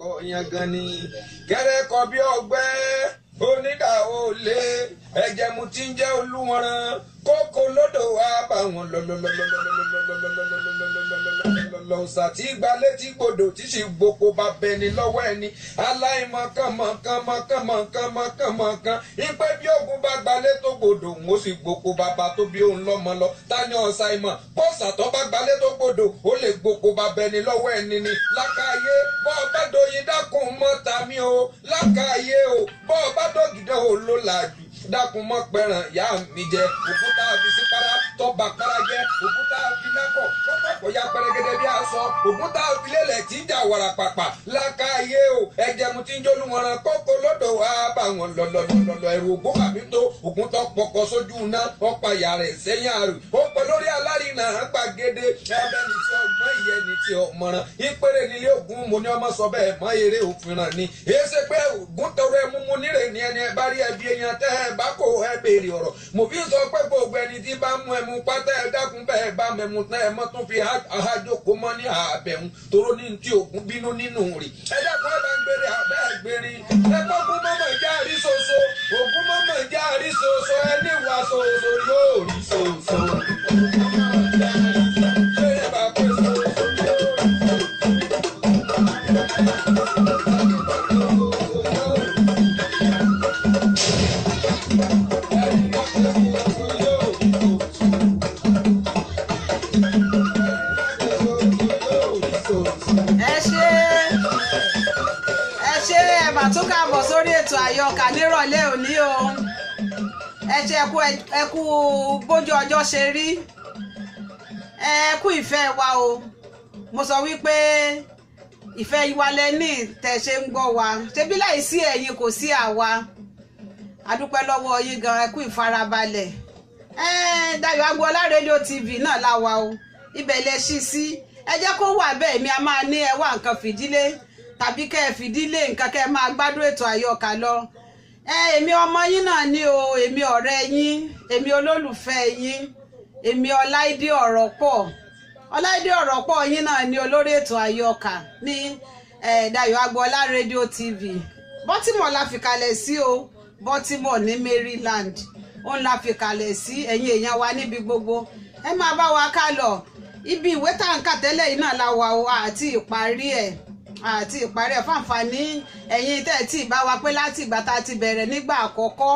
kọ yangan ni kẹrẹkọ bí ọgbẹ́ onídà olè ẹ̀jẹ̀ mu ti ń jẹ́ olúwọ̀nrán kókó lódò wá bá wọn lọ́sà tí gbalẹ̀ tí gbòdò tí sì gboko bá bẹni lọ́wọ́ ẹni aláìmọ̀kànmọ̀kànmọ̀kànmọ̀kànmọ̀kàn ìpè bí ogun bá gbalẹ̀ tó gbòdò ń ó sì gboko bàbá tó bí òun lọ́mọ lọ tani ọ̀sà ìmọ̀ bọ́sà tó bá gbalẹ̀ tó gbòdò ó lè gboko bá bẹni lọ́wọ́ ẹni ni lákàáyé bọ́ ọba dòyìn dákun mọ́ tàmí o lákàáyé o bọ́ ọba dògìdán o ló làjù dákun mọ́ pẹ̀ràn ìyá mi jẹ òkúta àfi sí para tọ́ba para jẹ òkúta àfi lákọ̀ lọ́pọ̀ ya pẹrẹgẹdẹ bí aṣọ òkúta àfi lélẹ̀ tí ń jà wàrà pàpà lákàáyé o ẹ̀jẹ̀ mu ti ń jólú wọn ran kókó lọ́dọ̀ wá bá wọn lọ́lọ́lọ́lọ́ ẹ̀rù ògún àbí tó ògún tó pọkọ sójú iná ọ̀pá ìyá rẹ̀ sẹ́yìn àrùn ó pẹ́ lórí alárinà gbàgede ẹbẹ́ni tí ọgbọ́n ìyẹnì tí ọmọràn ìpèrè nílé ògún mo ní ọmọ sọ bẹ́ẹ̀ mọ́ eré òfin ràn ní èsè pé ògún tọrọ ẹmu mu nírè ní ẹni ẹ bá rí ẹbí èèyàn tẹ́ ẹ bá kò ẹ béèrè ọ̀rọ̀ mo fi sọ pé gbogbo ẹni tí bá mú ẹmu pátá ẹ dákun bẹ́ẹ̀ bá mẹ́mu tán ẹ mọ́ tún fi àhájókòó mọ́ ní àbẹ̀hún toró ní ti ògún bínú nínú rẹ̀ ẹ dákun ẹ bá ń gbére àbẹ́ ẹ̀gbére ẹ gbọ́gun mọ́mọ́ ìjà rí soso ògún mọ́mọ́ ìjà rí soso ẹ ní ìwà soso yóò rí soso. tún káàbọ̀ sórí ètò àyọkà nírọ̀lẹ́ òní o ẹ ṣe ẹ kú bójú ọjọ́ ṣe rí ẹ kú ìfẹ́ wa o mo sọ wípé ìfẹ́ ìwalẹ̀ ní tẹ̀ ṣe ń gbọ́ wa ṣebí láìsí ẹ̀yin kò sí àwa adúpẹ́ lọ́wọ́ yín gan ẹ kú ìfarabalẹ̀ Dayọ̀ Agboola rédíò TV náà la wà o ibẹ̀ lẹ ṣí sí ẹ jẹ́ kó wà bẹ́ẹ̀ mi a máa ní ẹ wá nǹkan fìdílé tàbí kẹ́ ẹ fìdílé nǹkan kẹ́ ẹ máa gbádùn ètò àyọkà lọ èmi ọmọ yín náà ni o èmi ọ̀rẹ́ yín èmi olólùfẹ́ yín èmi Ọláìdé Ọ̀rọ̀pọ̀ yín náà ni olórí ètò àyọkà ní Dayọ̀ Agboola rédíò TV Baltimore la fi kalẹ̀ sí o Baltimore ní Maryland òun la fi kalẹ̀ sí ẹ̀yin èèyàn wa níbi gbogbo ẹ máa bá wa ká lọ ibi ìwé tàǹkà tẹ́lẹ̀ yìí náà la wà o àti ìparí ẹ̀ fáǹfààní ẹ̀yin tẹ́ tí bá wa pé láti ìgbà tá a ti bẹ̀rẹ̀ nígbà àkọ́kọ́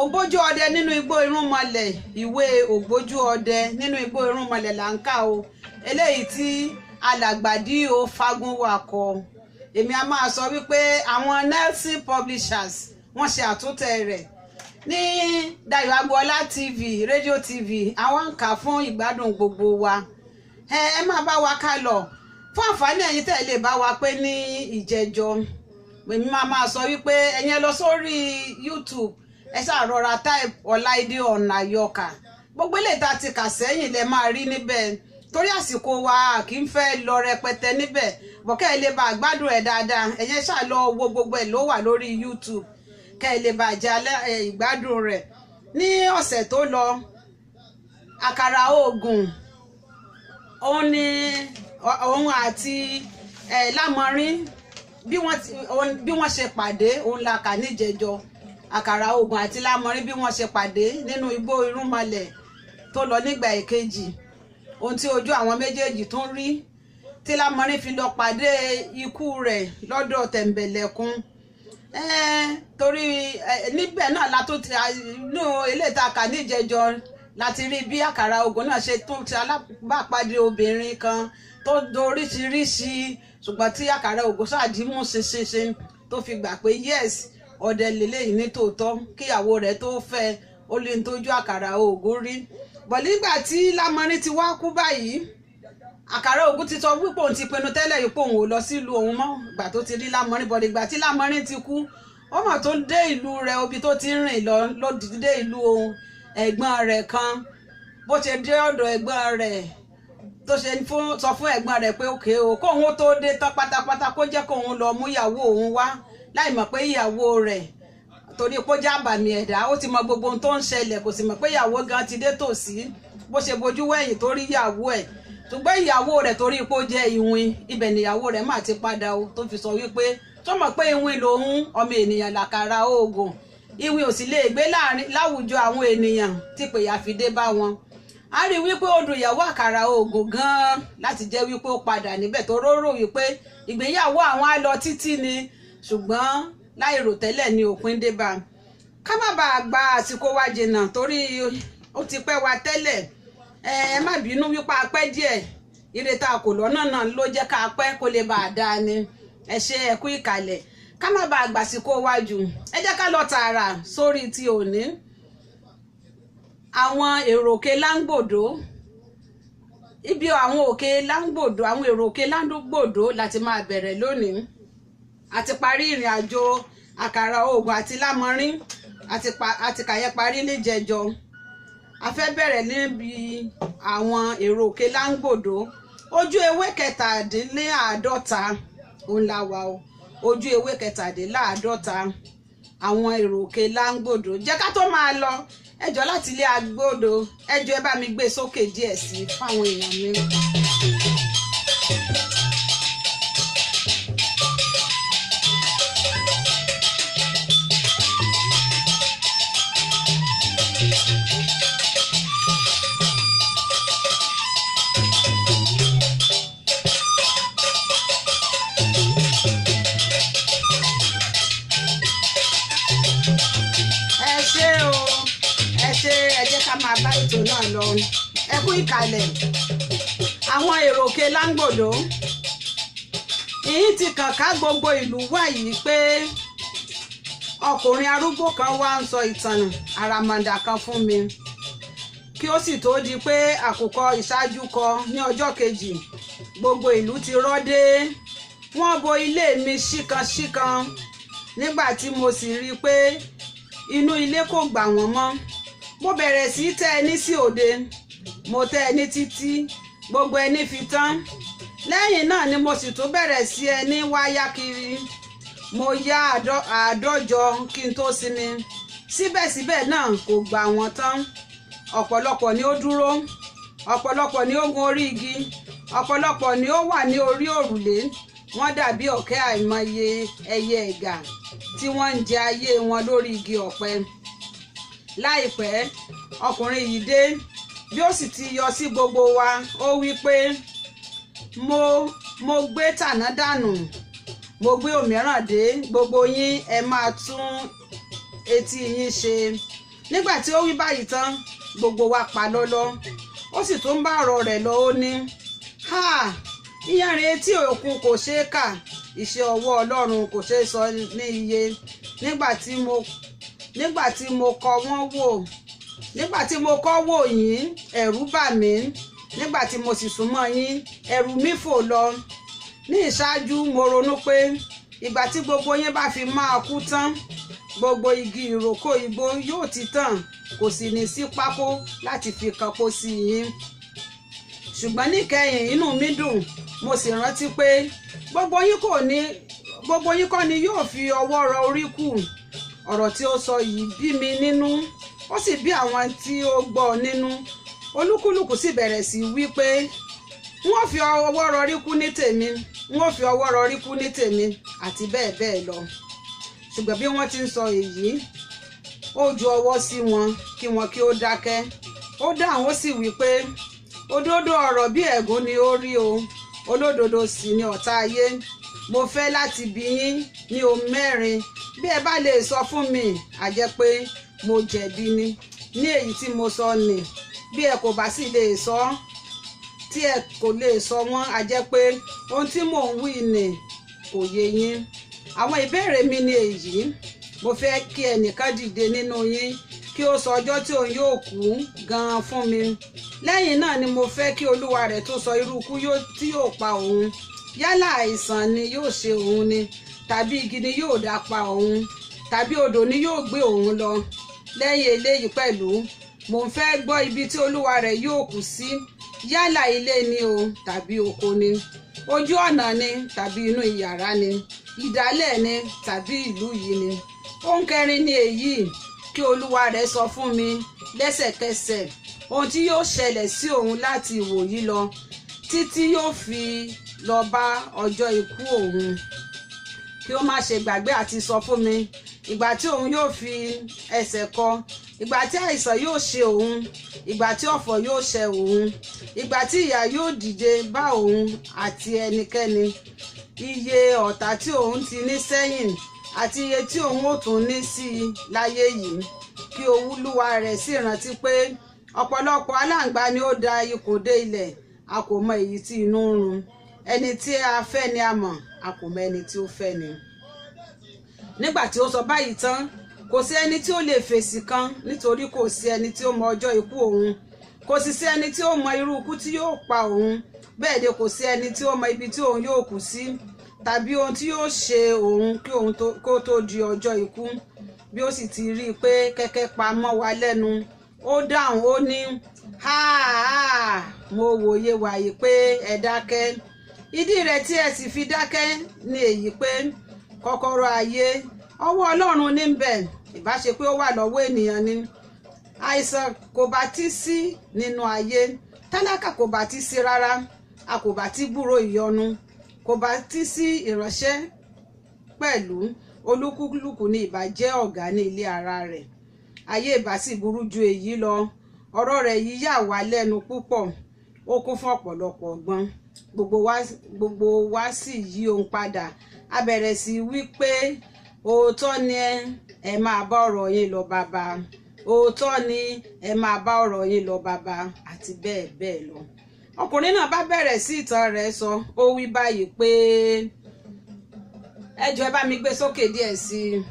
ògbójú ọdẹ nínú igbó irúnmọlẹ̀ ìwé ògbójú ọdẹ nínú igbó irúnmọlẹ̀ là ń kà o eléyìí tí alàgbàdì o Fagunwa kọ èmi a máa sọ wípé àwọn Nelson Publishers wọ́n ṣe àtúntẹ̀ rẹ̀ ní Dayọ̀ Agboola TV rédíò TV àwọn ń kà fún ìgbádùn gbogbo wa ẹ máa bá wa ká lọ fún àǹfààní ẹ̀yin tẹ́ lè bá wa pé ní ìjẹjọ èmi máa sọ wípé ẹ̀yin lọ sórí YouTube ẹ ṣàrọra type Ọláìdé ọ̀nà àyọkà gbogbo ilé ìta ti kà sẹ́yìn lẹ máa rí níbẹ̀ torí àsìkò wa kì í fẹ́ lọ rẹpẹtẹ níbẹ̀ bọ̀kẹ́ ẹ lè bá gbádùn ẹ̀ dáadáa ẹ̀yin ṣáà lọ wo gbogbo ẹ̀ ló wà lórí YouTube kẹ́ ẹ lè bá jẹ ìgbádùn rẹ̀ ní ọ̀sẹ̀ tó lọ àkàrà oògùn òun àti Lámọrin bí wọ́n ṣe pàdé òun la kà níjẹjọ àkàrà oògùn àti Lámọrin bí wọ́n ṣe pàdé nínú igbó irúnmọlẹ̀ tó lọ nígbà èkejì ohun tí ojú àwọn méjèèjì tún rí tí Lámọrin fi lọ pàdé ikú rẹ̀ lọ́dọ̀ Tẹ̀m̀bẹ̀lẹ̀kun torí níbẹ̀ náà la tó ti inú ilé ìta kà níjẹjọ láti rí bí àkàrà oògùn náà ṣe tún ti alábàápàdé obìnrin kan tó doríṣiríṣi ṣùgbọ́n tí àkàrà oògùn ṣàdímú ṣinṣin tó fi gbà pé yes ọdẹ lélẹ́yìn ní tòótọ́ kíyàwó rẹ̀ tó fẹ́ ó lè tójú àkàrà oògùn rí bọ̀ nígbà tí Lámọrin ti wá kú báyìí àkàrà oògùn ti sọ wípé òun ti pinnu tẹ́lẹ̀ yìí pé òun ò lọ sílùú òun mọ́ ìgbà tó ti rí Lámọrin bọ̀ nígbà tí Lámọrin ti kú ó mà tó dé ìlú rẹ̀ obi tó ti rìn lọ dé ìlú òun ẹ̀gbọ́n rẹ̀ kan bó ṣe dé ọ̀dọ̀ ẹ̀gbọ́n rẹ̀ tó ṣe sọ fún ẹ̀gbọ́n rẹ̀ pé òkè o kóun tó dé tán pátápátá kó jẹ́ kóun lọ mú ìyàwó òun wá láì mọ̀ pé ìyàwó rẹ̀ torí pé ó já àbàmì ẹ̀dá ó ti mọ gbogbo ohun tó ń ṣẹlẹ̀ kò sì mọ̀ pé ìyàwó gan ti dé tòsí bó ṣe bojú wẹ̀yìn tó rí ìyàwó ẹ̀ ṣùgbọ́n ìyàwó rẹ̀ torí pé ó jẹ́ ìwìn ibẹ̀ níyàwó rẹ̀ má ti padà o tó fi sọ wípé tó mọ̀ pé ìwìn lòun ọmọ ènìyàn làkàrà oògùn ìwìn ò sì lè gbé láwùjọ àwọn ènìyàn tí pèyà fi dé bá wọn. a rí wípé ó dùn ìyàwó àkàrà oògùn gan-an láti jẹ́ wípé ó padà níbẹ̀ tó róró wípé ìgbéyàwó àwọn á lọ títí ni ṣùgbọ́n láìrò tẹ́lẹ̀ ni òpin dé bá. ká má bàa gba àsìkò wa jìnnà torí ó ti pẹ́ wa tẹ́lẹ̀ ẹ má bínú wípé a pẹ́ díẹ̀ ìrètà kò lọ́nà náà ló jẹ́ ká pẹ́ kó lè bàa dáa ni ẹ ṣe ẹ kú ìkàlẹ̀ ká má bàa gbàsìkò wájú ẹ jẹ́ ká lọ tààrà sórí ti òní. àwọn èrò òkè láńgbòdo ibi àwọn òkè láńgbòdo àwọn èrò òkè láńgbòdo láti máa bẹ̀rẹ̀ lónìí àti parí ìrìn àjò àkàrà oògùn àti lámọrin àti kàyẹ parí níjẹjọ a fẹ́ bẹ̀rẹ̀ níbi àwọn èrò òkè láńgbòdo ojú ewé 47 òun la wà o ojú ewé 47 àwọn èrò òkè láńgbòdo jẹ́ ká tó máa lọ ẹjọ́ láti ilé agbódo ẹjọ́ ẹ bá mi gbé sókè díẹ̀ sí fáwọn èèyàn mi. Máa bá ètò náà lọ ẹ kú ìkàlẹ̀ àwọn èrò òkè láńgbòdo ìyí ti kàn ká gbogbo ìlú wá yìí pé ọkùnrin arúgbó kan wá ń sọ ìtàn àràmàǹdà kan fún mi kí ó sì tó di pé àkùkọ ìṣáájú kọ ní ọjọ́ kejì gbogbo ìlú ti rọ́ dé wọ́n bo ilé mi ṣíkanṣíkan nígbà tí mo sì rí i pé inú ilé kò gbà wọ́n mọ́ mo bẹ̀rẹ̀ sí tẹ́ ẹní sí òde mo tẹ́ ẹní títí gbogbo ẹní fi tán lẹ́yìn náà ni mo sì tún bẹ̀rẹ̀ sí ẹní wáyá kiri mo yá 150 kí n tó sinmi síbẹ̀síbẹ̀ náà kò gbà wọ́n tán ọ̀pọ̀lọpọ̀ ni ó dúró ọ̀pọ̀lọpọ̀ ni ó gun orí igi ọ̀pọ̀lọpọ̀ ni ó wà ní orí òrùlé wọ́n dàbí ọ̀kẹ́ àìmọye ẹyẹ ẹ̀gà tí wọ́n ń jẹ ayé wọn lórí igi ọ̀pẹ. láìpẹ́ ọkùnrin yìí dé bí ó sì ti yọ sí gbogbo wa ó wí pé mo gbé tàná dànù mo gbé òmíràn dé gbogbo yín ẹ máa tún etí yín ṣe. nígbà tí ó wí báyìí tán gbogbo wa pa lọ́lọ́ ó sì tún bá ọ̀rọ̀ rẹ̀ lọ ó ní iyanrìn etí òkun kò ṣeé kà iṣẹ́ ọwọ́ Ọlọ́run kò ṣeé sọ ní iye nígbà tí mo kọ́ wò yín ẹ̀rù bà mí nígbà tí mo sì súnmọ́ yín ẹ̀rù mi fò lọ. ní ìṣáájú mo ronú pé ìgbà tí gbogbo yín bá fi máa kú tán gbogbo igi ìrókò igbó yóò ti tàn kò sì ní sí pákó láti fi kanpo sí yín. ṣùgbọ́n níkẹyìn inú mi dùn mo sì rántí pé gbogbo yín kọ́ ni yóò fi ọwọ́ rọ orí kù. ọ̀rọ̀ tí ó sọ yìí bí mi nínú ó sì bí àwọn tí ó gbọ́ nínú olúkúlùkù sì bẹ̀rẹ̀ sí wí pé wọ́n fi ọwọ́ rọrí kú ní tèmi wọ́n fi ọwọ́ rọrí kú ní tèmi àti bẹ́ẹ̀ bẹ́ẹ̀ lọ. ṣùgbọ́n bí wọ́n ti ń sọ èyí ó ju ọwọ́ sí wọn kí ó dákẹ́ ó dáhùn ó sì wí pé òdodo ọ̀rọ̀ bí ẹ̀gún ni ó rí o olódodo sì ni ọ̀tá ayé. mo fẹ́ láti bi yín ní ohun mẹ́rin bí ẹ bá lè sọ fún mi a jẹ́ pé mo jẹ̀bi ni ní èyí tí mo sọ nì bí ẹ kò bá sì lè sọ tí ẹ kò lè sọ wọ́n a jẹ́ pé ohun tí mò ń wí nì kò yé yín. àwọn ìbéèrè mi ni èyí mo fẹ́ kí ẹnìkan dìde nínú yín kí ó sọ ọjọ́ tí òun yóò kú gan-an fún mi. lẹ́yìn náà ni mo fẹ́ kí olúwa rẹ̀ tó sọ irú ikú tí yóò pa òun yálà àìsàn ni yóò ṣe òun ni tàbí igi ni yóò dá pa òun tàbí odò ni yóò gbé òun lọ. lẹ́yìn eléyìí pẹ̀lú mo ń fẹ́ gbọ́ ibi tí olúwa rẹ̀ yóò kú sí yálà ilé ni o tàbí oko ni ojú ọ̀nà ni tàbí inú ìyàrá ni ìdálẹ̀ ni tàbí ìlú yìí ni. ohun kẹrin ni èyí kí olúwa rẹ̀ sọ fún mi lẹ́sẹ̀kẹsẹ̀ ohun tí yóò ṣẹlẹ̀ sí òun láti ìwòyí lọ títí yóò fi lọ bá ọjọ́ ikú òun. Kí ó má ṣe gbàgbé àti sọ fún mi ìgbà tí òun yóò fi ẹsẹ̀ kọ, ìgbà tí àìsàn yóò ṣe òun, ìgbà tí ọ̀fọ̀ yóò ṣẹ òun, ìgbà tí ìyà yóò dìde bá òun àti ẹnikẹ́ni, iye ọ̀tá tí òun ti ní sẹ́yìn àti iye tí òun ó tún ní sí i láyé yìí. Kí olúwa rẹ̀ sì rántí pé ọ̀pọ̀lọpọ̀ aláǹgbá ni ó da ikùn dé ilẹ̀, a kò mọ èyí tí inú ń run. Ẹni tí a fẹ́ ni a mọ̀, a kò mọ ẹni tí ó fẹ́ ni. Nígbà tí ó sọ báyìí tán, kò sí ẹni tí ó lè fèsì kan, nítorí kò sí ẹni tí ó mọ ọjọ́ ikú òun, kò sì sí ẹni tí ó mọ irú ikú tí yóò pa òun, bẹ́ẹ̀ ni kò sí ẹni tí ó mọ ibi tí òun yóò kú sí, tàbí ohun tí yóò ṣe òun kí òun kó tó di ọjọ́ ikú. Bí ó sì ti rí i pé kẹ́kẹ́ pa mọ́ wa lẹ́nu, ó dáhùn ó ní, háà, mo wòye wàyí pé ẹ dákẹ́. Ìdí rẹ̀ tí ẹ sì fi dákẹ́ ni èyí pé kọ́kọ́rọ́ ayé ọwọ́ Ọlọ́run ní bẹ̀, ìbá ṣe pé ó wà lọ́wọ́ ènìyàn ni. Àìsàn kò bá ti sí nínú ayé, tálákà kò bá ti sí rárá, a kò bá ti gbúrò ìyọnu, kò bá ti sí ìránṣẹ́ pẹ̀lú, olúkúlùkù ni ìbá jẹ́ ọ̀gá ní ilé ara rẹ̀. Ayé ìbá sì burú ju èyí lọ. Ọ̀rọ̀ rẹ̀ yìí yà wá lẹ́nu púpọ̀, ó kún fún ọ̀pọ̀lọpọ̀ ọgbọ́n. Gbogbo wa sì yí òun padà. A bẹ̀rẹ̀ sí wí pé òótọ́ ni ẹ máa bá ọ̀rọ̀ yín lọ bàbá, òótọ́ ni ẹ máa bá ọ̀rọ̀ yín lọ bàbá, àti bẹ́ẹ̀ bẹ́ẹ̀ lọ. Ọkùnrin náà bá bẹ̀rẹ̀ sí ìtàn rẹ̀ sọ, ó wí báyìí pé ẹ jọ̀ọ́ ẹ bá mi gbé sókè díẹ̀ sí i.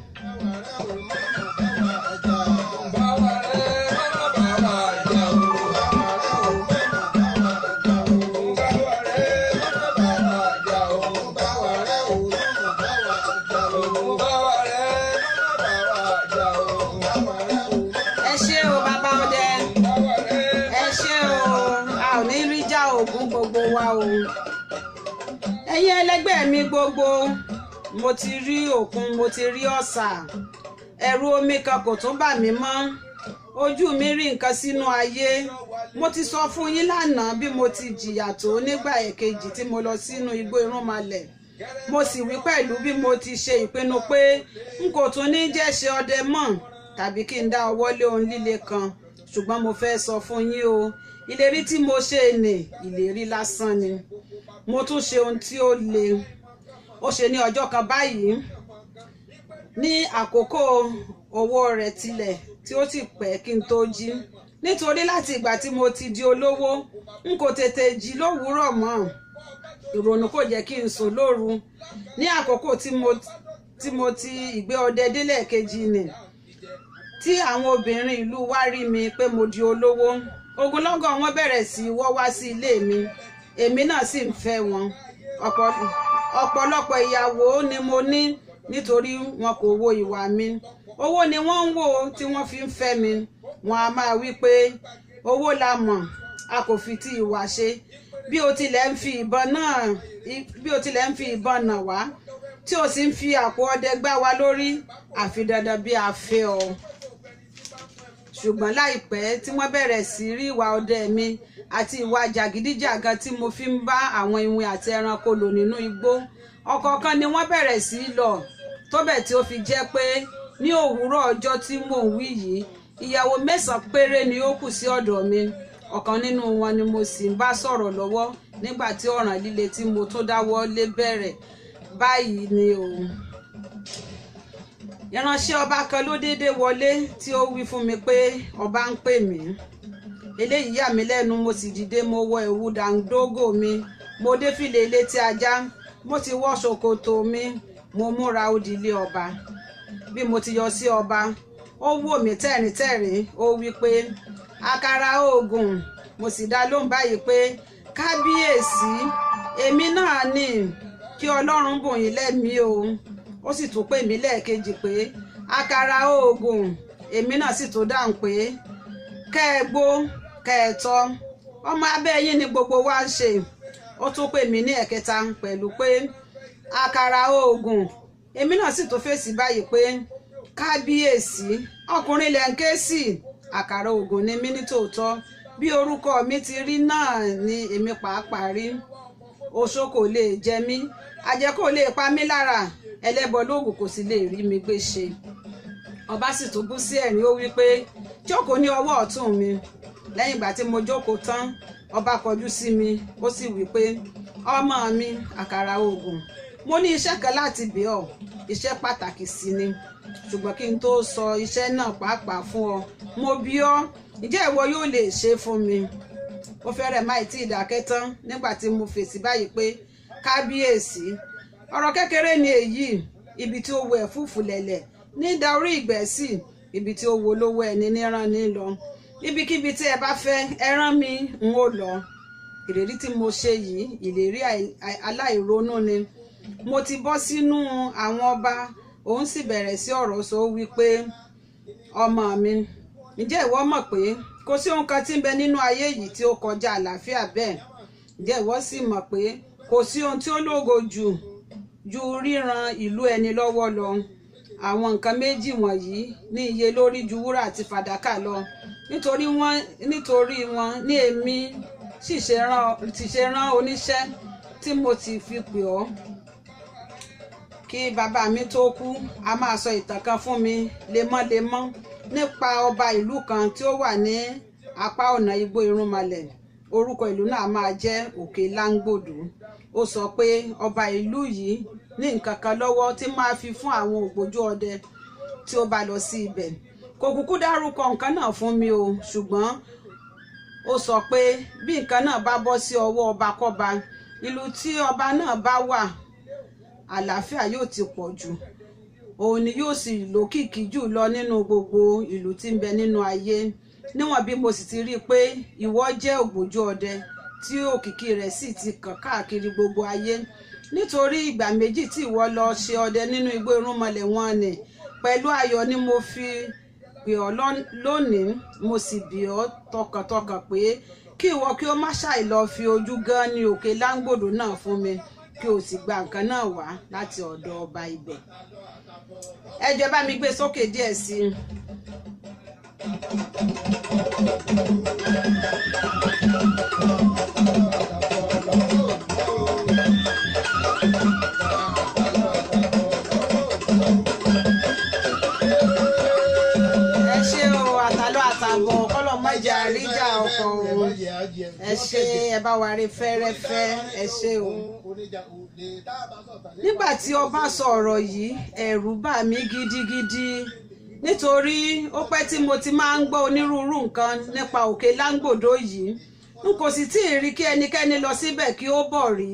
Gbogbo wa o, ẹ̀yin ẹlẹgbẹ́ mi gbogbo, mo ti rí òkun, mo ti rí ọ̀sà, ẹ̀rù omi kan kò tún bà mí mọ́, ojú mi rí nǹkan sínú ayé. Mo ti sọ fún yín lánàá bí mo ti jìyà tó nígbà èkejì tí mo lọ sínú igbó irúnmalẹ̀. Mo sì wí pẹ̀lú bí mo ti ṣe ìpinnu pé n kò tún ní jẹ́ ṣe ọdẹ mọ́ tàbí kí n dá ọwọ́ lé ohun líle kan. Ṣùgbọ́n mo fẹ́ sọ fún yín o, ìlérí tí mo ṣe nì ìlérí lásán ni. Mo tún ṣe ohun tí ó le. Ó ṣe ní ọjọ́ kan báyìí, ní àkókò owó rẹ̀ tilẹ̀ tí ó ti pẹ́ kí n tó jí. Nítorí láti ìgbà tí mo ti di olówó, n kò tètè jí lówùúrọ̀ mọ́. Ìrònú kò jẹ́ kí n sùn lóru. Ní àkókò tí mo ti ìgbé ọdẹ délẹ̀ kejì nì, tí àwọn obìnrin ìlú wa rí mi pé mo di olówó, ogunlọ́gọ̀ wọn bẹ̀rẹ̀ sí wọ́ wá sí ilé mi, èmi náà sì ń fẹ́ wọn. Ọ̀pọ̀lọpọ̀ ìyàwó ni mo ní nítorí wọn kò wo ìwà mi. Owó ni wọ́n ń wò tí wọ́n fi ń fẹ́ mi. Wọn a máa wí pé owó la mọ̀, a kò fi ti ìwà ṣe. Bí o tilẹ̀ ń fi ìbọn nà wá, tí o sì ń fi àpò ọdẹ gbá wa lórí, àfi dandan bí a fẹ́ ọ. Ṣùgbọ́n láìpẹ́ tí wọ́n bẹ̀rẹ̀ sí rí ìwà ọdẹ mi àti ìwà jàgídíjàgan tí mo fi ń bá àwọn iwin àti ẹranko lò nínú igbó, ọ̀kọ̀ọ̀kan ni wọ́n bẹ̀rẹ̀ sí lọ, tó bẹ̀ tí ó fi jẹ́ pé ní òwúrọ̀ ọjọ́ tí mò ń wí yìí, ìyàwó 9 péré ni ó kù sí ọ̀dọ̀ mi. Ọ̀kan nínú wọn ni mo sì ń bá sọ̀rọ̀ lọ́wọ́ nígbà tí ọ̀ràn líle tí mo tún dáwọ́ lé bẹ̀rẹ̀. Báyìí ni òun. Ìránṣẹ́ ọba kan ló déédé wọlé tí ó wí fún mi pé ọba ń pè mí. Eléyìí yà mí lẹ́nu, mo sì dìde, mo wọ ẹ̀wù dàńdógò mi, mo dé fìlà elétí ajá, mo ti wọ ṣòkòtò mi, mo múra ó di ilé ọba. Bí mo ti yọ sí ọba, ó wò mí tẹ̀ríntẹ̀rín, ó wí pé àkàrà oògùn. Mo sì dá lóhùn báyìí pé kábíyèsí, èmi náà ni, kí Ọlọ́run bùn yín lẹ́mìí o. Ó sì tún pè mí lẹ́ẹ̀kejì pé àkàrà oògùn. Èmi náà sì tún dáhùn pé kẹ́ẹ̀gbó kẹ́ẹ̀tọ́, ọmọ abẹ́ yín ni gbogbo wa ń ṣe. Ó tún pè mí ní ẹ̀kẹta pẹ̀lú pé àkàrà oògùn. Èmi náà sì tún fèsì báyìí pé kábíyèsí, ọkùnrin lẹ̀ ń ké sí, àkàrà oògùn ni mí ní tòótọ́. bí orúkọ mi ti rí náà ni èmi pàápàá rí. Oṣó kò lè jẹ mí, àjẹ́ kò lè pa mí lára, ẹlẹ́bọ lóògùn kò sì lè rí mi gbé ṣe. Ọba sì tún bú sí ẹ̀rín, ó wí pé jókòó ní ọwọ́ ọ̀tún mi. Lẹ́yìn ìgbà tí mo jókòó tán, ọba kọjú sí mi, ó sì wí pé ọmọ mi àkàrà oògùn, mo ní iṣẹ́ kan láti bẹ̀ ọ́, iṣẹ́ pàtàkì sí ni, ṣùgbọ́n kí n tó sọ iṣẹ́ náà pàápàá fún ọ, mo bi ọ́, ǹjẹ́ ìwọ yóò lè ṣe fún mi? Ó fẹ́rẹ̀ má ì tí ì dákẹ́ tán nígbà tí mo fèsì báyìí pé kábíyèsí, ọ̀rọ̀ kékeré ni èyí, ibi tí ó wo ẹ̀fúùfù lẹ̀lẹ̀ ní da orí ìgbẹ́ sí, ibi tí ó wo lówó ẹni níran ní lọ, ibikíbi tí ẹ bá fẹ́ ẹ rán mi n ó lọ. Ìlérí tí mo ṣe yìí ìlérí aláìronú ni. Mo ti bọ́ sínú àwọn ọba, òun sì bẹ̀rẹ̀ sí ọ̀rọ̀ sọ wípé ọmọ mi, ǹjẹ́ ìwọ mọ̀ pé kò sí ohun kan tí ń bẹ nínú ayé yìí tí ó kọjá àlàáfíà bẹ́ẹ̀? Ǹjẹ́ ìwọ sì mọ̀ pé kò sí ohun tí ó lógo ju ríran ìlú ẹni lọ́wọ́ lọ? Àwọn nǹkan méjì wọ̀nyí ní iye lórí ju wúrà àti fàdákà lọ. Nítorí wọn ní èmi sì ṣe rán oníṣẹ́ tí mo ti fi pè ọ́. Kí bàbá mi tó kú, a máa sọ ìtàn kan fún mi lemọ́lemọ́ nípa ọba ìlú kan tí ó wà ní apá ọ̀nà igbó Irúnmọlẹ̀. Orúkọ ìlú náà máa jẹ́ Òkè Láńgbòdo. Ó sọ pé ọba ìlú yìí ní nǹkan kan lọ́wọ́ tí máa fi fún àwọn ògbójú ọdẹ tí ó bá lọ sí ibẹ̀. Kò kúkú dárúkọ nǹkan náà fún mi o, ṣùgbọ́n ó sọ pé bí nǹkan náà bá bọ́ sí ọwọ́ ọba kọ́ba, ìlú tí ọba náà bá wà àlàáfíà yóò ti pọ̀ jù, òun ni yóò sì lókìkí jù lọ nínú gbogbo ìlú tí ń bẹ nínú ayé. Níwọ̀n bí mo sì ti rí i pé ìwọ jẹ́ ògbójú ọdẹ tí òkìkí rẹ̀ sì ti kàn káàkiri gbogbo ayé, nítorí ìgbà méjì tí ìwọ lọ ṣe ọdẹ nínú igbó Irúnmọlẹ̀ wọn ni, pẹ̀lú ayọ̀ ni mo fi pè ọ́ lónìí. Mo sì bì ọ́ tọkàntọkàn pé kí ìwọ kí ó má ṣàì lọ fi ojú gan ní Òkè Láńgbòdo náà fún mi, kí o sì gba nǹkan náà wá láti ọ̀dọ̀ ọba ibẹ̀. Ẹ jọ̀ọ́ bá mi gbé sókè díẹ̀ sí i. Ẹ ṣé o, àtàlọ́ àtàbọ̀ kọ́lọ̀ mọ́jà àríjà ọkọ̀ o. Ẹ ṣé, ẹ bá wa rí fẹ́rẹ́fẹ́, ẹ ṣé o. Nígbà tí ọba sọ ọ̀rọ̀ yìí, ẹ̀rù bà mí gidigidi, nítorí ó pẹ́ tí mo ti máa ń gbọ́ onírúurú nǹkan nípa Òkè Láńgbòdo yìí. N kò sì tí ì rí kí ẹnikẹ́ni lọ síbẹ̀ kí ó bọ̀ rí,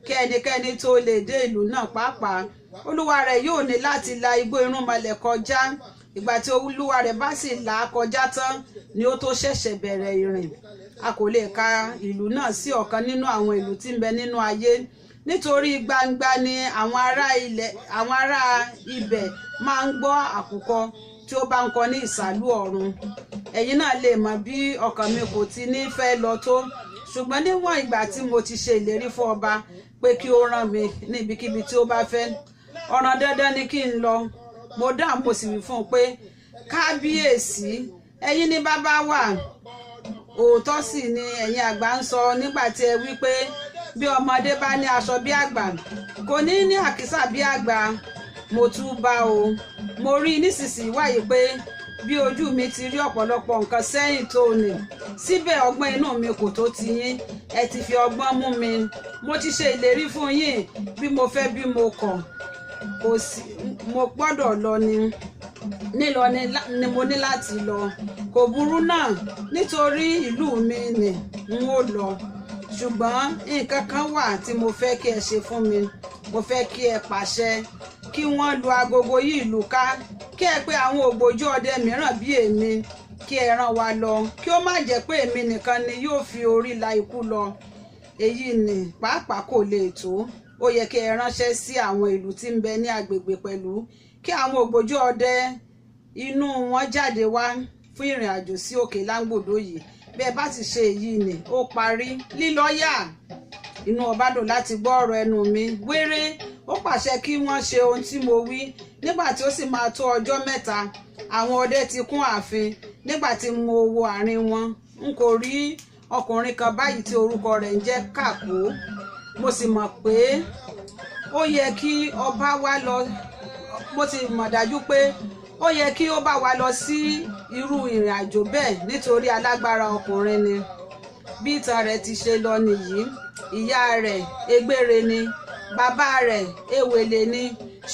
kí ẹnikẹ́ni tó lè dé ìlú náà pàápàá. Olúwa rẹ̀ yóò ní láti la igbó Irúnmọlẹ̀ kọjá. Ìgbà tí olúwa rẹ̀ bá sì là á kọjá tán ni ó tó ṣẹ̀ṣẹ̀ bẹ̀rẹ̀ ìrìn. A kò lè ka ìlú náà sí ọ̀kan nínú àwọn ìlú tí ń bẹ nínú ayé, nítorí gbangba ni àwọn ará ibẹ̀ máa ń gbọ́ àkùkọ tí ó bá ń kọ ní ìsàlú ọ̀run. Ẹ̀yin náà lè mọ̀ bí ọkàn mi kò ti ní fẹ́ lọ tó, ṣùgbọ́n níwọ̀n ìgbà tí mo ti ṣe ìlérí fún ọba pé kí ó rán mi ní ibikíbi tí ó bá fẹ́, ọ̀ràn dandan ni kí n lọ. Mo dáhùn, mo sì wí fún un pé kábíyèsí, ẹ̀yin ni bàbá wa. Òótọ́ sì ni ẹ̀yin àgbà ń sọ nígbà tí ẹ wí pé bí ọmọdé bá ní aṣọ bí àgbà kò ní ní àkísà bí àgbà. Mo túbá o, mo rí nísinsìnyí wáyé pé bí ojú mi ti rí ọ̀pọ̀lọpọ̀ nǹkan sẹ́yìn tó ní, síbẹ̀ ọgbọ́n inú mi kò tó ti yín, ẹ ti fi ọgbọ́n mú mi. Mo ti ṣe ìlérí fún yín, bí mo fẹ́ bí mo kọ̀, kò sí mo gbọ́dọ̀ lọ ni mo ní láti lọ. Kò burú náà, nítorí ìlú mi ni n ó lọ, ṣùgbọ́n nǹkan kan wà tí mo fẹ́ kí ẹ ṣe fún mi. Mo fẹ́ kí ẹ pàṣẹ kí wọ́n lu agogo yìí ìlú ká, kí ẹ pé àwọn ògbójú ọdẹ mìíràn bí èmi, kí ẹ rán wa lọ, kí ó má jẹ́ pé èmi nìkan ni yóò fi orí la ikú lọ. Èyí ni pàápàá kò lè tó. Ó yẹ kí ẹ ránṣẹ́ sí àwọn ìlú tí ń bẹ ní agbègbè pẹ̀lú, kí àwọn ògbójú ọdẹ inú wọn jáde wá fún ìrìn àjò sí Òkè Láńgbòdo yìí. Bẹ́ẹ̀ bá ti ṣe èyí ni ó parí. Lílọ yá. Inú ọba dùn láti gbọ́ ọ̀rọ̀ ẹnu mi. Wéré ó pàṣẹ kí wọ́n ṣe ohun tí mo wí. Nígbà tí ó sì máa tó ọjọ́ mẹ́ta, àwọn ọdẹ ti kún ààfin. Nígbà tí mo wo àárín wọn, n n kò rí ọkùnrin kan báyìí tí orúkọ rẹ̀ ń jẹ́ Kàkó. Mo sì mọ̀ pé ó yẹ kí ọba wa lọ, mo ti mọ̀ dájú pé ó yẹ kí ó bá wa lọ sí irú ìrìn àjò bẹ́ẹ̀ nítorí alágbára ọkùnrin ni. Bí ìtàn rẹ̀ ti ṣe lọ nìyí, ìyá rẹ̀ egbére ni, bàbá rẹ̀ ewèlè ni,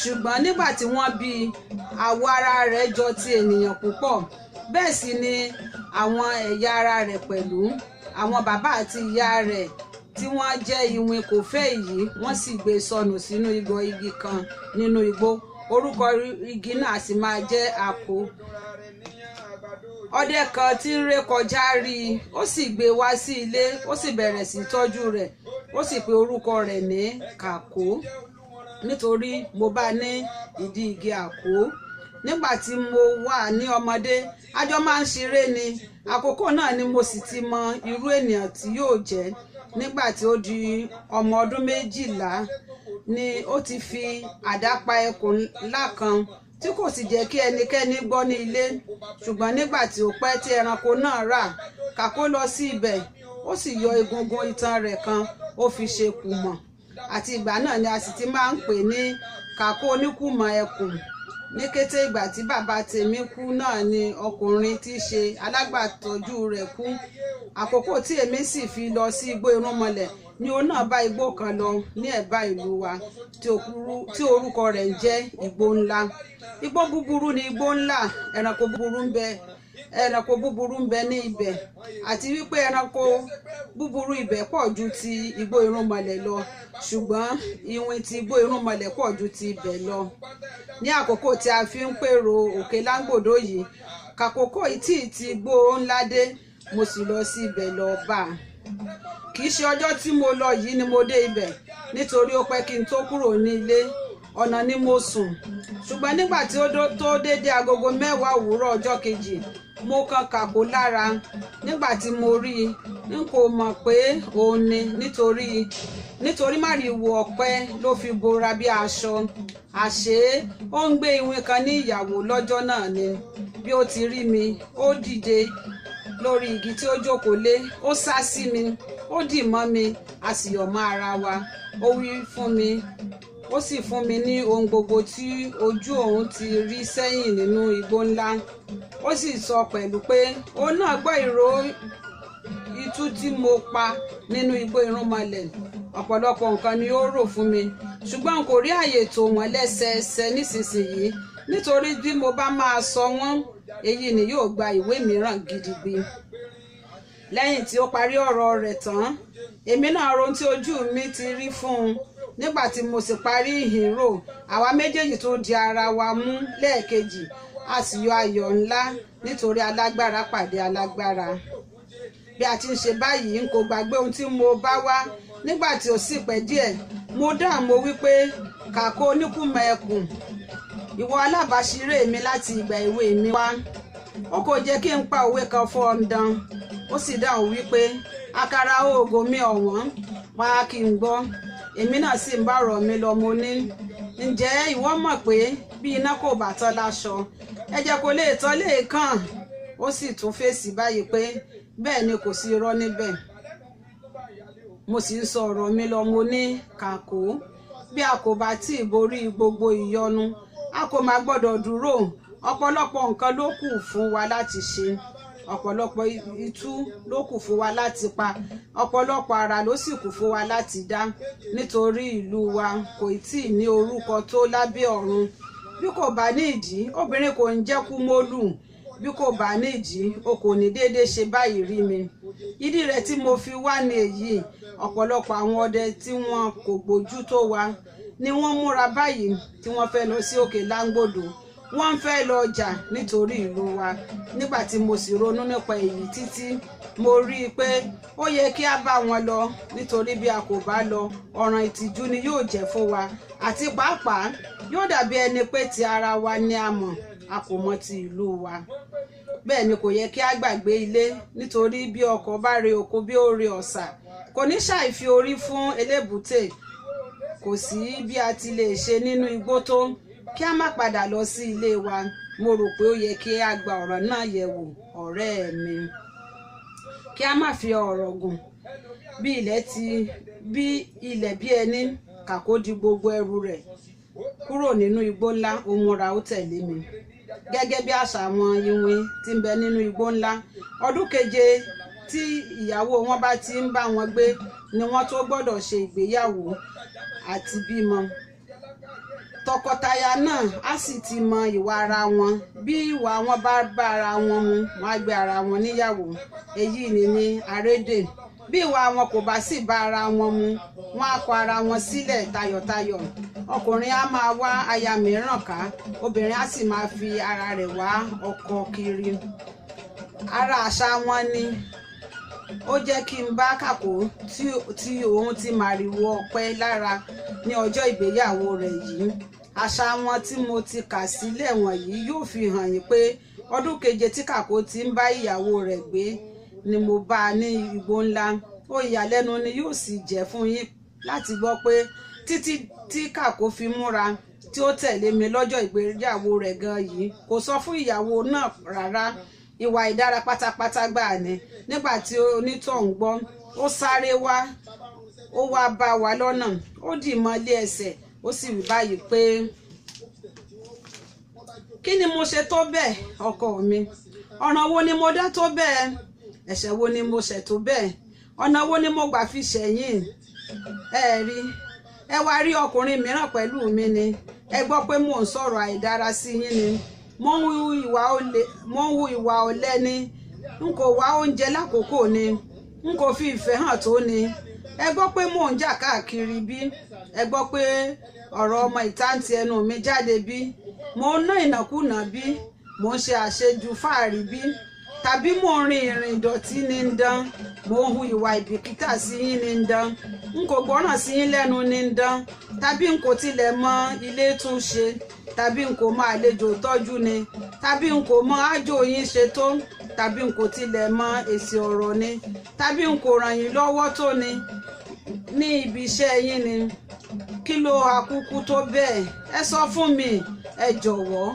ṣùgbọ́n nígbà tí wọ́n bí àwọ̀ ara rẹ̀ jọ ti ènìyàn púpọ̀, bẹ́ẹ̀ sì ni àwọn ẹ̀yà ara rẹ̀ pẹ̀lú. Àwọn bàbá àti ìyá rẹ̀ tí wọ́n jẹ́ iwin kò fẹ́ èyí, wọ́n sì gbé sọnù sínú igbó igi kan nínú igbó. Orúkọ igi náà sì máa jẹ́ Àkó. Ọdẹ kan tí ń ré kọjá rí i, ó sì gbé wá sí ilé, ó sì bẹ̀rẹ̀ sí tọ́jú rẹ̀, ó sì pe orúkọ rẹ̀ ní Kàkó nítorí mo bá ní ìdí igi àkó. Nígbà tí mo wà ní ọmọdé, a jọ máa ń ṣeré ni. Àkókò náà ni mo sì ti mọ irú ènìyàn tí yóò jẹ́. Nígbà tí ó di ọmọ ọdún 12 ni ó ti fi àdá pa ẹkùn ńlá kan tí kò sì jẹ́ kí ẹnikẹ́ni gbọ́ ní ilé. Ṣùgbọ́n nígbà tí ó pẹ́ tí ẹranko náà rà, Kàkó lọ sí ibẹ̀, ó sì yọ egungun itan rẹ̀ kan, ó fi ṣe kùmọ̀. Àti ìgbà náà ni a sì ti máa ń pè ní Kàkó oníkùmọ̀ ẹkùn. Ní kété ìgbà tí bàbá tèmi kú náà ni ọkùnrin tí í ṣe alágbàtọ́jú rẹ̀ kú. Àkókò tí èmi sì fi lọ sí igbó irúnmọlẹ̀ ni òun náà bá igbó kan lọ ní ẹ̀bá ìlú wa tí orúkọ rẹ̀ ń jẹ́ Igbó Ńlá. Igbó búburú ni igbó ńlá, ẹranko búburú ń bẹ ní ibẹ̀, àti wípé ẹranko búburú ibẹ̀ pọ̀ ju ti igbó irúnmọlẹ̀ lọ, ṣùgbọ́n iwin ti igbó irúnmọlẹ̀ pọ̀ ju ti ibẹ̀ lọ. Ní àkókò tí a fi ń pèrò òkè Láńgbòdo yìí, kàkókò tí ti Igbó Ńlá dé, mo sì lọ sí ibẹ̀ lọ bá a. Kì í ṣe ọjọ́ tí mo lọ yìí ni mo dé ibẹ̀, nítorí ó pẹ́ kí n tó kúrò ní ilé, ọ̀nà ni mo sùn. Ṣùgbọ́n nígbà tí ó tó dédé agogo 10 òwúrọ̀ ọjọ́ kejì, mo kan Kàkó lára. Nígbà tí mo rí i, n kò mọ̀ pé òun ni, nítorí màrìwò ọ̀pẹ ló fi bora bí aṣọ. Àṣé ó ń gbé iwin kan ní ìyàwó lọ́jọ́ náà ni. Bí ó ti rí mi, ó dìde lórí igi tí ó jókòó lé, ó sá sí mi, ó dì mọ́ mi, a sì yọ̀ mọ́ ara wa. Ó wí fún mi, ó sì fún mi ní ohun gbogbo tí ojú òun ti rí sẹ́yìn nínú Igbó Ńlá. Ó sì sọ pẹ̀lú pé òun náà gbọ́ ìró itú tí mo pa nínú igbó irúnmọlẹ̀. Ọ̀pọ̀lọpọ̀ nǹkan ni ó rò fún mi, ṣùgbọ́n n kò rí àyè tó wọ́n lẹ́sẹẹsẹ nísinsìnyí, nítorí bí mo bá máa sọ wọ́n, èyí ni yóò gba ìwé mìíràn gidigbi. Lẹ́yìn tí ó parí ọ̀rọ̀ rẹ̀ tán, èmi náà ro ohun tí ojú mi ti rí fún un. Nígbà tí mo sì parí ìhìnrò, àwa méjèèjì tó di ara wa mú lẹ́ẹ̀kejì, a sì yọ ayọ̀ ńlá nítorí alágbára pàdé alágbára. Bí a ti ń ṣe báyìí, n kò gbàgbé ohun tí mo bá wá. Nígbà tí ó sì pẹ́ díẹ̀, mo dáhùn, mo wí pé Kàkó oníkùmọ̀ ẹkùn, ìwọ alábàáṣiré mi láti ìgbà èwe mi wá. Ó kò jẹ́ kí n pa òwe kan fún ọ̀ǹdan. Ó sì dáhùn wípé àkàrà òògò mi ọ̀wọ́n, wá kí n gbọ́. Èmi náà sì ń bá ọ̀rọ̀ mi lọ, mo ní, ǹjẹ́ ìwọ mọ̀ pé bí iná kò bá tán láṣọ, ẹ̀jẹ̀ kò lè tán léèkàn? Ó sì tún fèsì báyìí pé bẹ́ẹ̀ ni kò sí irọ́ níbẹ̀. Mo sì ń sọ ọ̀rọ̀ mi lọ, mo ní, Kàkó, bí a kò bá tí ì borí gbogbo ìyọnu, a kò má gbọ́dọ̀ dúró. Ọ̀pọ̀lọpọ̀ nǹkan ló kù fún wa láti ṣe, ọ̀pọ̀lọpọ̀ itú ló kù fún wa láti pa, ọ̀pọ̀lọpọ̀ àrà ló sì kù fún wa láti dá, nítorí ìlú wa kò tí ì ní orúkọ tó lábẹ́ ọ̀run. Bí kò bá ní ìdí, obìnrin kò ń jẹ́ Kúmólú. Bí kò bá ní ìdí, o kò ní déédéé ṣe báyìí rí mi. Ìdí rẹ̀ tí mo fi wá ní èyí. Ọ̀pọ̀lọpọ̀ àwọn ọdẹ tí wọn kò gbójú tó wa ni wọ́n múra báyìí tí wọ́n fẹ́ lọ sí òkè Láńgbòdo. Wọ́n fẹ́ lọ jà nítorí ìlú wa. Nígbà tí mo sì ronú nípa èyí títí, mo rí i pé ó yẹ kí a bá wọn lọ, nítorí bí a kò bá lọ, ọ̀ràn ìtìjú ni yóò jẹ́ fún wa, àti pàápàá yóò dàbí ẹni pé ti ara wa ni a mọ̀, a kò mọ̀ ti ìlú wa. Bẹ́ẹ̀ ni kò yẹ kí a gbàgbé ilé, nítorí bí ọkọ̀ bá re oko bí ó re ọ̀sà, kò ní ṣàìfi orí fún elébùté. Kò sí bí a ti lè ṣe nínú igbó tó kí a má padà lọ sí ilé wa. Mo rò pé ó yẹ kí a gba ọ̀rọ̀ náà yẹ̀ wò, ọ̀rẹ́ mi. kí a má fi ọ̀rọ̀ gùn bí ilẹ̀ bí ẹni kàkó di gbogbo ẹrù rẹ̀ kúrò nínú igbó ńlá ó múra ó tẹ̀lé mi gẹ́gẹ́ bí àṣà àwọn iwin tí ń bẹ nínú igbó ńlá. Ọdún keje tí ìyàwó wọn bá ti ń bá wọn gbé ni wọ́n tó gbọ́dọ̀ ṣe ìgbéyàwó àti bímọ. Tọkọtaya náà á sì ti mọ ìwà ara wọn, bí ìwà wọn bá bá ara wọn mu wọn á gbé ara wọn níyàwó, èyí ni ní àrédè. Bí ìwà wọn kò bá sì bá ara wọn mu wọn á kọ ara wọn sílẹ̀ tayọ̀tayọ̀. Ọkùnrin á máa wá aya mìíràn ká, obìnrin á sì máa fi ara rẹ̀ wá ọkọ kiri. Ara àṣà wọn ni ó jẹ́ kí n bá Kàkó tí òun ti màrìwò ọpẹ́ lára ní ọjọ́ ìgbéyàwó rẹ̀ yìí. Àṣà wọn tí mo ti kà sílẹ̀ wọ̀nyí yóò fi hàn yín pé ọdún keje tí Kàkó ti ń bá ìyàwó rẹ̀ gbé ni mo bá a ní igbó ńlá. Ó ìyàlẹ́nu ni yóò sì jẹ́ fún yín láti gbọ́ pé títí tí Kàkó fi múra tí ó tẹ̀lé mi lọ́jọ́ ìgbéyàwó rẹ̀ gan yìí kò sọ fún ìyàwó náà rárá. Ìwà ìdára pátápátá gbà ní. Nígbà tí onítọ̀hún gbọ́ ó sáré wá, ó wá bá wa lọ́nà, ó dì mọ́ ilé ẹsẹ̀, ó sì wí báyìí pé kí ni mo ṣe tó bẹ́ẹ̀ ọkọ mi? Ọ̀ràn wo ni mo dá tó bẹ́ẹ̀? Ẹ̀ṣẹ̀ wo ni mo ṣẹ̀ tó bẹ́ẹ̀? Ọ̀nà wo ni mo gbà fi ṣẹ̀yìn? Ẹ wá rí ọkùnrin mìíràn pẹ̀lú mi ni? Ẹ gbọ́ pé mò ń sọ̀rọ̀ àìdára sí yín ni? Mo ń hu ìwà ọ̀lẹ ni? N kò wá oúnjẹ lákòókò ni? N kò fi ìfẹ́ hàn tó ni? Ẹ gbọ́ pé mò ń jà káàkiri bí? Ẹ gbọ́ pé ọ̀rọ̀ ọmọ ìta ń ti ẹnu mi jáde bí? Mo ń ná ìnákúnà bí? Mo ń ṣe àṣejù fáàrí bí? Tàbí mo ń rin ìrìn ìdọ̀tí ní ń dán? Mo ń hu ìwà ìbìkítà sí yín ní ń dán? N kò gbọ́ràn sí yín lẹ́nu ní ń dán? Tàbí n kò tilẹ̀ mọ ilé tún ṣe? Tàbí n kò mọ àlejò tọ́jú ni? Tàbí n kò mọ àjò yín ṣe tó? Tàbí n kò tilẹ̀ mọ èsì ọ̀rọ̀ ni? Tàbí n kò ràn yín lọ́wọ́ tó ni ní ibi iṣẹ́ yín ni? Kí ló àkúkú tó bẹ́ẹ̀? Ẹ sọ fún mi, ẹ jọ̀wọ́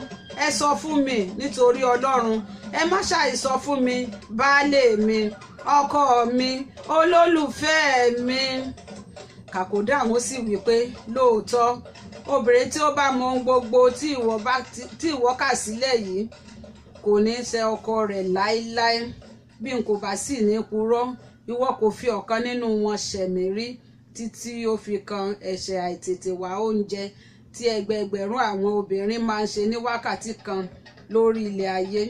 ẹ sọ fún mi nítorí Ọlọ́run. Ẹ má ṣàì sọ fún mi, baálé mi, ọkọ mi, olólùfẹ́ mi. Kàkó dáhùn sì wí pé lóòótọ́ obìnrin tí ó bá mọ ohun gbogbo tí ìwọ kà sílẹ̀ yìí kò ní ṣe ọkọ rẹ̀ láéláé. Bí n kò bá sì ní purọ́, ìwọ kò fi ọ̀kan nínú wọn ṣẹ̀ mí rí títí ó fi kan ẹ̀ṣẹ̀ àìtètè wá oúnjẹ tí ẹgbẹẹgbẹ̀rún àwọn obìnrin máa ń ṣe ní wákàtí kan lórí ilẹ̀ ayé.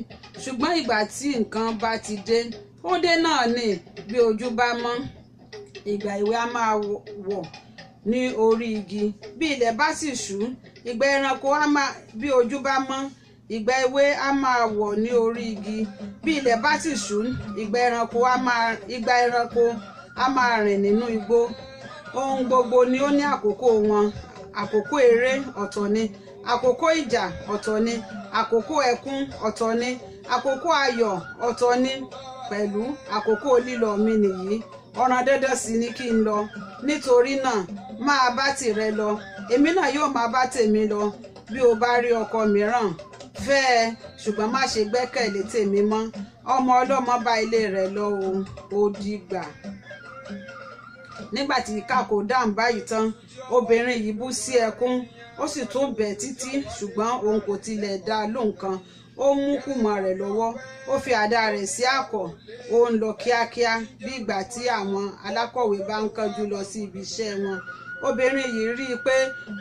Ṣùgbọ́n ìgbà tí nǹkan bá ti dé, ó dé náà ni. Bí ojú bá mọ́, ìgbà ìwé á máa wọ̀ ní orí igi. Bí ilẹ̀ bá sì ṣú, ìgbà ẹranko bí ojú bá mọ́, ìgbà ewé á máa wọ̀ ní orí igi. Bí ilẹ̀ bá sì ṣú, ìgbà ẹranko á máa rìn nínú igbó. Ohun gbogbo ni ó ní àkókò wọn. Àkókò eré ọ̀tọ̀ ni, àkókò ìjà ọ̀tọ̀ ni, àkókò ẹkún ọ̀tọ̀ ni, àkókò ayọ̀ ọ̀tọ̀ ni pẹ̀lú. Àkókò lílọ mi nìyí, ọ̀ràn dandan sì ni kí n lọ. Nítorí náà máa bá tìrẹ lọ, èmi náà yóò máa bá tèmi lọ. Bí o bá rí ọkọ mìíràn, fẹ́ ẹ, ṣùgbọ́n má ṣe gbẹ́kẹ̀lé tèmi mọ́. Ọmọ ọlọ́mọ bá ilé rẹ̀ lọ o, ó dìgbà. Nígbà tí Kàkó dáhùn báyìí tán, obìnrin yìí bú sí ẹkún, ó sì tún bẹ̀ títí, ṣùgbọ́n òun kò tilẹ̀ dá lóhùn kan. Ó mú kùmọ̀ rẹ̀ lọ́wọ́, ó fi àdá rẹ̀ sí àkọ̀, ó ń lọ kíákíá bí ìgbà tí àwọn alákọ̀wé bá ń kánjú lọ sí ibi iṣẹ́ wọn. Obìnrin yìí rí i pé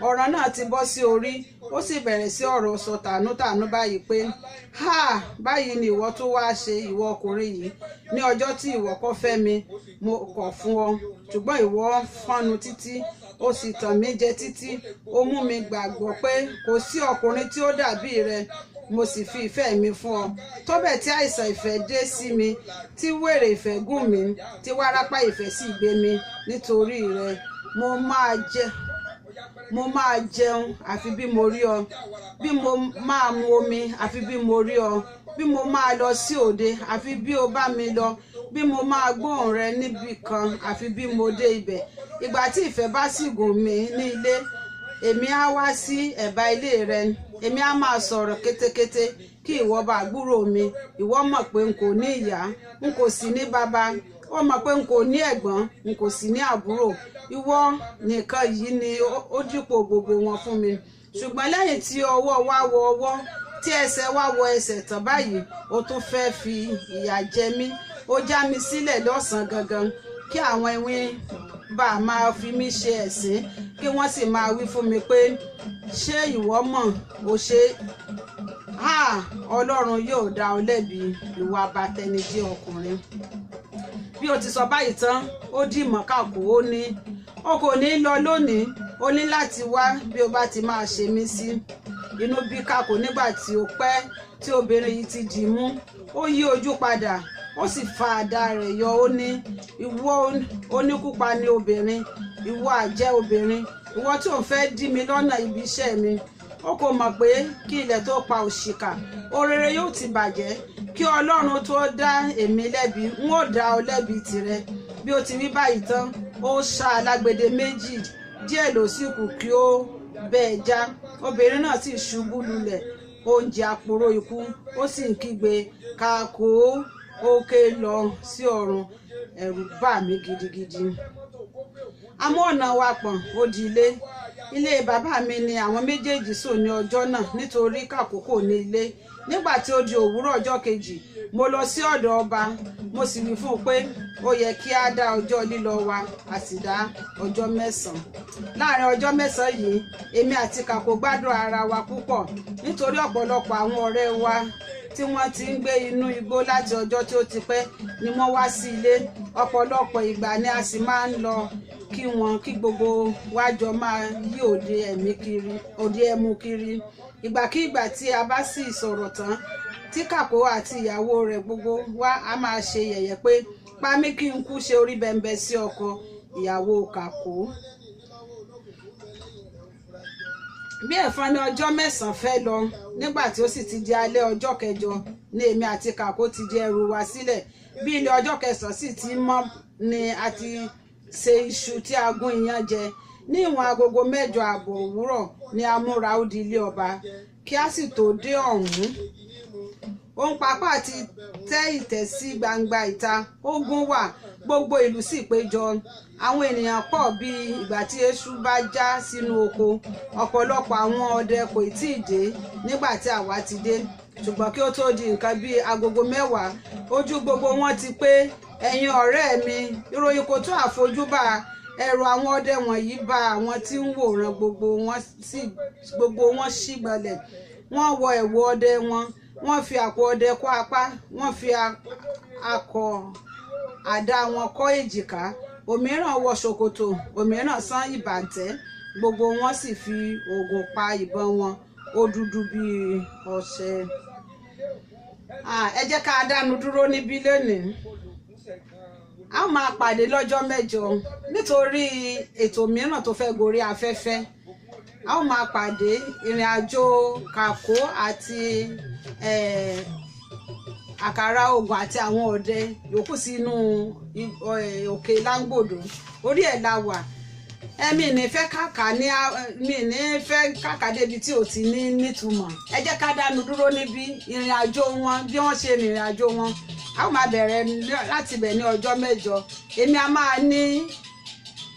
ọ̀rọ̀ náà ti bọ́ sí orí, ó sì bẹ̀rẹ̀ sí ọ̀rọ̀ sọ tànútànú báyìí pé báyìí ni ìwọ tó wá ṣe, ìwọ ọkùnrin yìí. Ní ọjọ́ tí ìwọ kọ́ fẹ́ mi, mo kọ̀ fún ọ, ṣùgbọ́n ìwọ fọ́nu títí, ó sì tàn mí jẹ títí, ó mú mi gbàgbọ́ pé kò sí ọkùnrin tí ó dàbí rẹ, mo sì fi ìfẹ́ mi fún ọ. Tó bẹ́ẹ̀ tí àìsàn ìfẹ́ dé sí mi, tí wèrè ìfẹ́ gùn mí, tí wárápá ìfẹ́ sì gbé mi nítorí rẹ. Mo máa jẹun àfi bí mo rí ọ, bí mo máa mu omi àfi bí mo rí ọ, bí mo máa lọ sí òde àfi bí o bá mi lọ, bí mo máa gbóhùn rẹ níbì kan àfi bí mo dé ibẹ̀. Ìgbà tí ìfẹ́ bá sì gùn mí ní ilé, èmi á wá sí ẹ̀bá ilé rẹ, èmi á máa sọ̀rọ̀ kétékété, kí ìwọ bá àbúrò mi ìwọ mọ̀ pé n kò ní ìyá n kò sì ní bàbá ó mọ̀ pé n kò ní ẹ̀gbọ́n n kò sì ní àbúrò ìwọ nìkan yìí ni ó dípò gbogbo wọn fún mi ṣùgbọ́n lẹ́yìn tí ọwọ́ wá wọ ọwọ́ tí ẹsẹ̀ wá wọ ẹsẹ̀ tán báyìí ó tún fẹ́ fi ìyà jẹ mí ó já mi sílẹ̀ lọ́sàn-án gangan kí àwọn ewín bá máa fi mí ṣe ẹ̀sín kí wọ́n sì máa wí fún mi pé ṣé ìwọ mọ̀ ó ṣe Ọlọ́run yóò dá ọ lẹ́bi ìwà abatẹnijẹ́ ọkùnrin. Bí o ti sọ báyìí tán ó dì mọ́kàkó ó ní o kò ní lọ lónìí o ní láti wá bí o bá ti máa ṣe mí sí. Inú bí Kàkó nígbà tí ó pẹ́ tí obìnrin yìí ti dì mú ó yí ojú padà ó sì fa àdá rẹ̀ yọ ó ní ìwọ oníkúpa ni obìnrin ìwọ àjẹ́ obìnrin ìwọ tí ò ń fẹ́ dí mi lọ́nà ibi iṣẹ́ mi ó kò mọ̀ pé kí ilẹ̀ tó pa òṣìkà orere yóò ti bàjẹ́ kí Ọlọ́run tó dá èmi lẹ́bi n ó dá ọ lẹ́bi tirẹ̀. Bí ó ti wí báyìí tán ó ṣá alágbède méjì díẹ̀ ló sì kù kí ó bẹ́ẹ̀ já obìnrin náà sì ṣubú lulẹ̀ oúnjẹ àpòrò ikú ó sì ń kígbe Kàkó ó ké lọ sí ọ̀run ẹ̀rù bà mí gidigidi. Àmọ́ ọ̀nà wa pọ̀n ó di ilé bàbá mi ni àwọn méjèèjì sùn ní ọjọ́ náà nítorí Kàkó kò ní ilé. Nígbà tí ó di òwúrọ̀ ọjọ́ kejì mo lọ sí ọ̀dọ̀ ọba mo sì wí fún un pé ó yẹ kí á dá ọjọ́ lílọ wa a sì dá ọjọ́ 9. Láàárín ọjọ́ 9 yìí èmi àti Kàkó gbádùn ara wa púpọ̀ nítorí ọ̀pọ̀lọpọ̀ àwọn ọ̀rẹ́ wa tí wọ́n ti ń gbé inú igbó láti ọjọ́ tí ó ti pẹ́ ni wọ́n wá sí ilé. Ọ̀pọ̀lọpọ̀ ìgbà ni a sì máa ń lọ kí gbogbo wa jọ máa yí òde ẹmu kiri. Ìgbàkígbà tí a bá sì sọ̀rọ̀ tán tí Kàkó àti ìyàwó rẹ̀ gbogbo wa a máa ṣe yẹ̀yẹ́ pé pa mí kí n kú ṣe orí bẹ́ńbẹ́ sí ọkọ ìyàwó Kàkó. Bí ẹ̀fọn ní ọjọ́ 9 fẹ́ lọ nígbà tí ó sì ti di alẹ́ ọjọ́ 9 ni èmi àti Kàkó ti di ẹrù wa sílẹ̀. Bí ilé ọjọ́ 9 sì ti mọ́ ni a ti ṣe iṣu tí a gún iyán jẹ. Ní ìwọ̀n agogo 7 ààbọ̀ òwúrọ̀ ni a múra ó di ilé ọba kí a sì tó dé ọ̀hún. Ohun pápá ti tẹ́ ìtẹ́ sí gbangba ìta ogun wà gbogbo ìlú sì péjọ. Àwọn ènìyàn pọ̀ bí ìgbà tí eṣú bá já sínú oko. Ọ̀pọ̀lọpọ̀ àwọn ọdẹ kò tí ì dé nígbà tí àwa ti dé ṣùgbọ́n kí ó tó di nǹkan bí agogo 10 ojú gbogbo wọn ti pé. Ẹ̀yin ọ̀rẹ́ mi ìròyìn kò tó àfojúbà ẹ̀rù àwọn ọdẹ wọ̀nyí bà àwọn tí ń wòran gbogbo wọn sì gbalẹ̀. Wọ́n wọ ẹ̀wù ọdẹ wọ́n fi àpò ọdẹ kọ́ apá wọ́n fi akọ àdá wọn kọ́ èjìká òmíràn wọ ṣòkòtò òmíràn sán ìbàǹtẹ́ gbogbo wọn sì fi oògùn pa ìbọn wọn ó dúdú bíi ọṣẹ. Ẹ jẹ́ ká dánu dúró níbí lónìí. A máa pàdé lọ́jọ́ 9 nítorí ètò mìíràn tó fẹ́ gorí afẹ́fẹ́. A ó máa pàdé ìrìn àjò Kàkó àti àkàrà oògùn àti àwọn ọdẹ yòókù sínú òkè Láńgbòdo orí ẹ̀ la wà. Mi ní fẹ́ kàkà débi tí ò ti ní nítumọ̀. Ẹ jẹ́ ká dánu dúró níbí ìrìn àjò wọn bí wọ́n ṣe rìnrìn àjò wọn. A ó máa bẹ̀rẹ̀ láti bẹ̀ ní ọjọ́ 9. Èmi a máa ní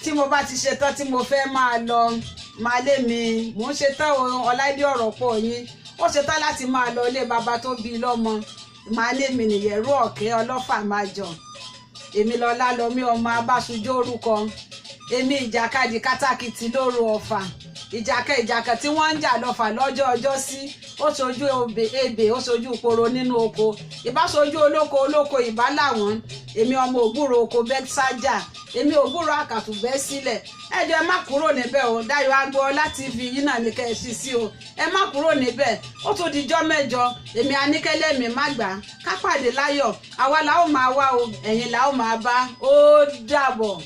tí mo bá ti ṣetán tí mo fẹ́ máa lọ máa lé mi mò ń ṣetán Ọláìdé ọ̀rọ̀ pọ̀ yín ó ṣetán láti máa lọ ilé bàbá tó bí lọ́mọ máa lé mi nìyẹ̀rú ọ̀kẹ́ ọlọ́fà máa jọ èmi lọ́lá lọ́mí ọmọ abáṣujó orúkọ èmi ìjàkadì kátàkìtì lóru ọ̀fà ìjàkà tí wọ́n ń jà lọ́fà lọ́jọ́ ọjọ́ sí ó ṣojú ebè ó ṣojú poro nínú oko ìbá ṣojú olóko ìbá làwọn èmi ọmọ ògbúrò oko bẹ́sájà èmi ògbúrò àkàtù bẹ́ sílẹ̀ ẹ jọ̀ọ́ ẹ má kúrò níbẹ̀ o Dayọ̀ Agboola TV yìí náà ní kẹ́ ẹ ṣí sí o ẹ má kúrò níbẹ̀ ó tún dijọ́ 9 èmi Aníkẹ́lẹ́ mi má gbà ká pàdé láyọ̀ àwa la ó máa wá o ẹ̀yin la ó máa bá ó dàbọ̀.